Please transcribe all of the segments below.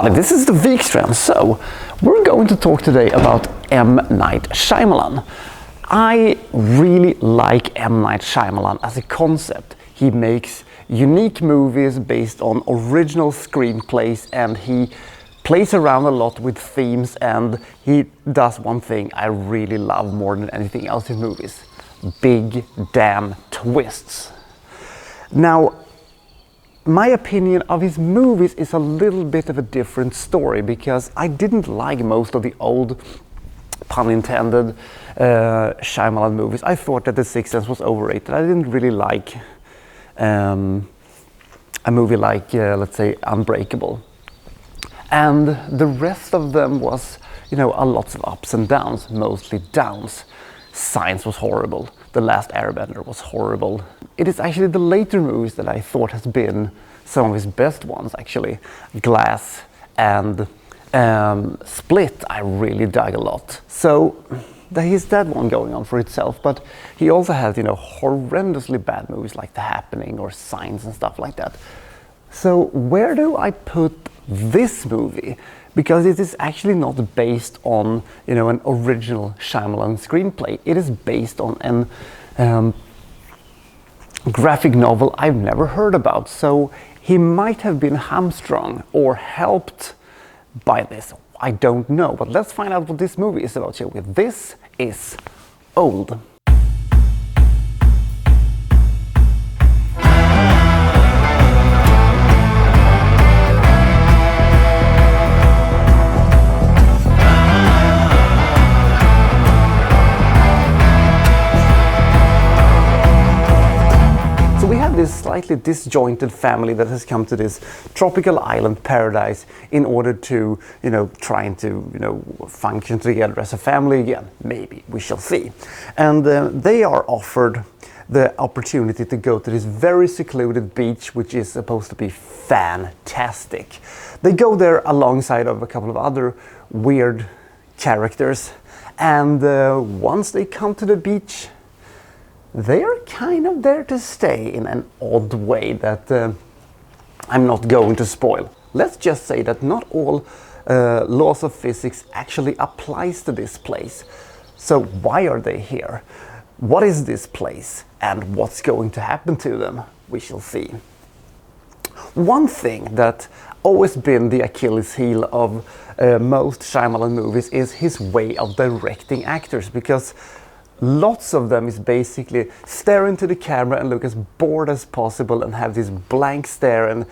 everybody, this is the Wikström. So, we're going to talk today about M. Night Shyamalan. I really like M. Night Shyamalan as a concept. He makes unique movies based on original screenplays, and he plays around a lot with themes, and he does one thing I really love more than anything else in movies: big damn twists. Now, my opinion of his movies is a little bit of a different story, because I didn't like most of the old, pun intended, Shyamalan movies. I thought that The Sixth Sense was overrated. I didn't really like a movie like, let's say, Unbreakable. And the rest of them was, a lots of ups and downs, mostly downs. Science was horrible. The Last Airbender was horrible. It is actually the later movies that I thought has been some of his best ones, actually. Glass and Split I really dug a lot. So he's that one going on for itself, but he also has, horrendously bad movies like The Happening or Signs and stuff like that. So where do I put this movie? Because it is actually not based on, an original Shyamalan screenplay. It is based on an graphic novel I've never heard about. So he might have been hamstrung or helped by this. I don't know. But let's find out what this movie is about, shall we? This is Old. This slightly disjointed family that has come to this tropical island paradise in order to, trying to, function together as a family again. Maybe, we shall see. And they are offered the opportunity to go to this very secluded beach, which is supposed to be fantastic. They go there alongside of a couple of other weird characters, and once they come to the beach, they are kind of there to stay in an odd way that I'm not going to spoil. Let's just say that not all laws of physics actually applies to this place. So why are they here? What is this place? And what's going to happen to them? We shall see. One thing that always been the Achilles heel of most Shyamalan movies is his way of directing actors, because lots of them is basically stare into the camera and look as bored as possible and have this blank stare and,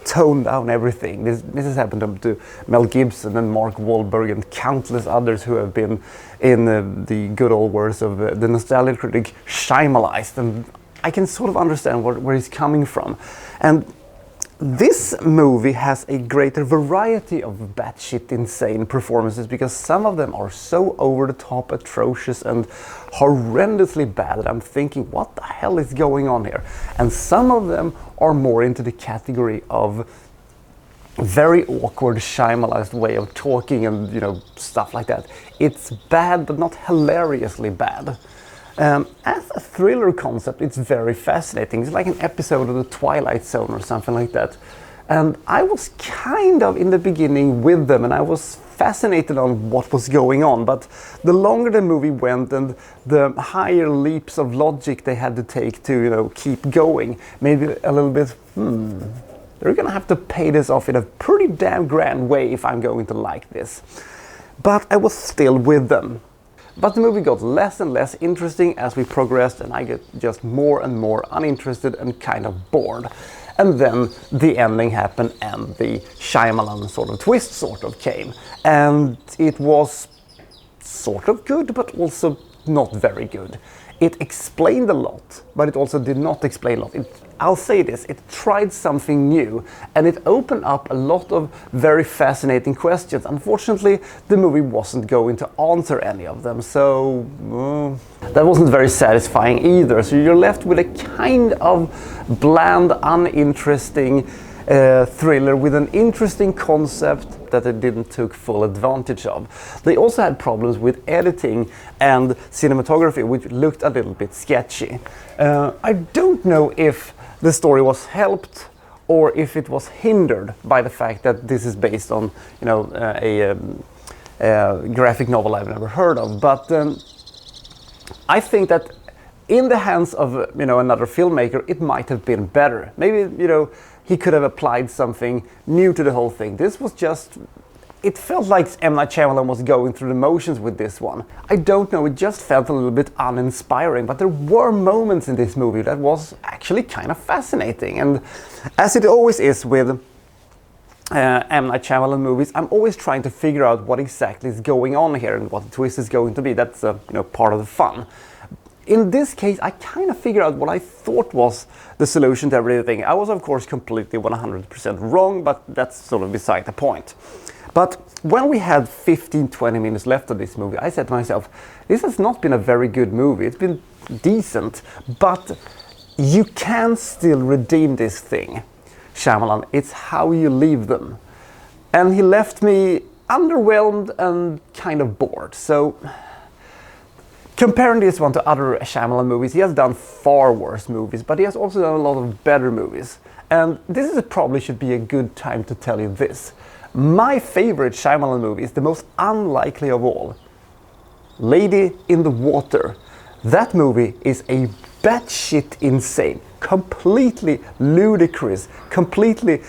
tone down everything. This has happened to Mel Gibson and Mark Wahlberg and countless others who have been in the good old words of the nostalgia critic, Shyamalanized. And I can sort of understand where he's coming from. And this movie has a greater variety of batshit insane performances, because some of them are so over the top, atrocious and horrendously bad that I'm thinking, what the hell is going on here? And some of them are more into the category of very awkward Shyamalanized way of talking and stuff like that. It's bad, but not hilariously bad. As a thriller concept, it's very fascinating. It's like an episode of The Twilight Zone or something like that. And I was kind of in the beginning with them, and I was fascinated on what was going on. But the longer the movie went and the higher leaps of logic they had to take to, keep going, maybe a little bit, they're gonna have to pay this off in a pretty damn grand way if I'm going to like this. But I was still with them. But the movie got less and less interesting as we progressed, and I get just more and more uninterested and kind of bored. And then the ending happened, and the Shyamalan sort of twist sort of came. And it was sort of good, but also not very good. It explained a lot, but it also did not explain a lot. I'll say this, it tried something new, and it opened up a lot of very fascinating questions. Unfortunately, the movie wasn't going to answer any of them, so that wasn't very satisfying either. So you're left with a kind of bland, uninteresting thriller with an interesting concept that they didn't take full advantage of. They also had problems with editing and cinematography, which looked a little bit sketchy. I don't know if the story was helped or if it was hindered by the fact that this is based on, you know, a graphic novel I've never heard of. But I think that in the hands of, you know, another filmmaker, it might have been better. Maybe, you know, he could have applied something new to the whole thing. This was just, it felt like M. Night Shyamalan was going through the motions with this one. I don't know, it just felt a little bit uninspiring, but there were moments in this movie that was actually kind of fascinating. And as it always is with M. Night Shyamalan movies, I'm always trying to figure out what exactly is going on here and what the twist is going to be. That's you know, part of the fun. In this case, I kind of figured out what I thought was the solution to everything. I was, of course, completely 100% wrong, but that's sort of beside the point. But when we had 15-20 minutes left of this movie, I said to myself, this has not been a very good movie. It's been decent, but you can still redeem this thing, Shyamalan. It's how you leave them. And he left me underwhelmed and kind of bored. So comparing this one to other Shyamalan movies, he has done far worse movies, but he has also done a lot of better movies. And this is probably should be a good time to tell you this. My favorite Shyamalan movie is the most unlikely of all. Lady in the Water. That movie is a batshit insane, completely ludicrous, completely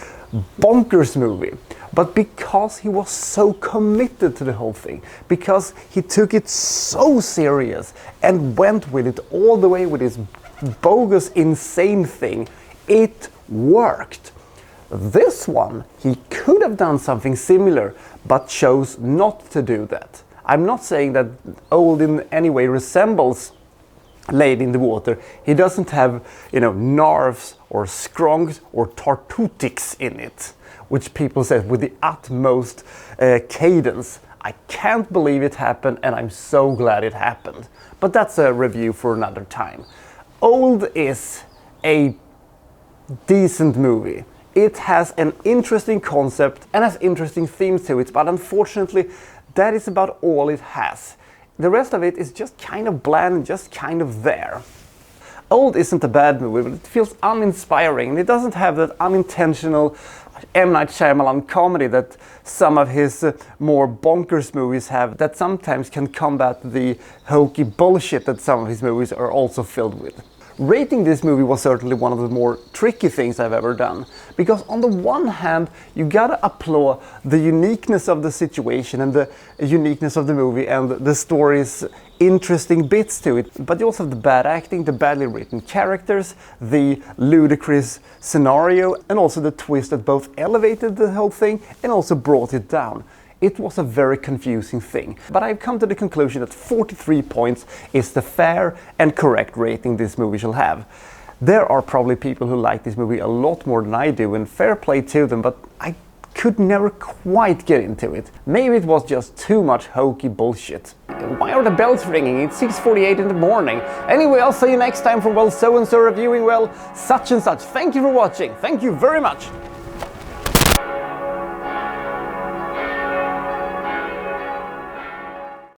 bonkers movie. But because he was so committed to the whole thing, because he took it so serious and went with it all the way with his bogus, insane thing, it worked. This one, he could have done something similar, but chose not to do that. I'm not saying that Old in any way resembles Lady in the Water. He doesn't have, you know, narves or skrongs or tartutics in it, which people say with the utmost cadence. I can't believe it happened, and I'm so glad it happened. But that's a review for another time. Old is a decent movie. It has an interesting concept and has interesting themes to it, but unfortunately, that is about all it has. The rest of it is just kind of bland, just kind of there. Old isn't a bad movie, but it feels uninspiring, and it doesn't have that unintentional M. Night Shyamalan comedy that some of his more bonkers movies have, that sometimes can combat the hokey bullshit that some of his movies are also filled with. Rating this movie was certainly one of the more tricky things I've ever done, because on the one hand you gotta applaud the uniqueness of the situation and the uniqueness of the movie and the story's interesting bits to it, but you also have the bad acting, the badly written characters, the ludicrous scenario, and also the twist that both elevated the whole thing and also brought it down. It was a very confusing thing, but I've come to the conclusion that 43 points is the fair and correct rating this movie shall have. There are probably people who like this movie a lot more than I do, and fair play to them, but I could never quite get into it. Maybe it was just too much hokey bullshit. Why are the bells ringing? It's 6:48 in the morning. Anyway, I'll see you next time for, well, so-and-so reviewing, well, such and such. Thank you for watching. Thank you very much.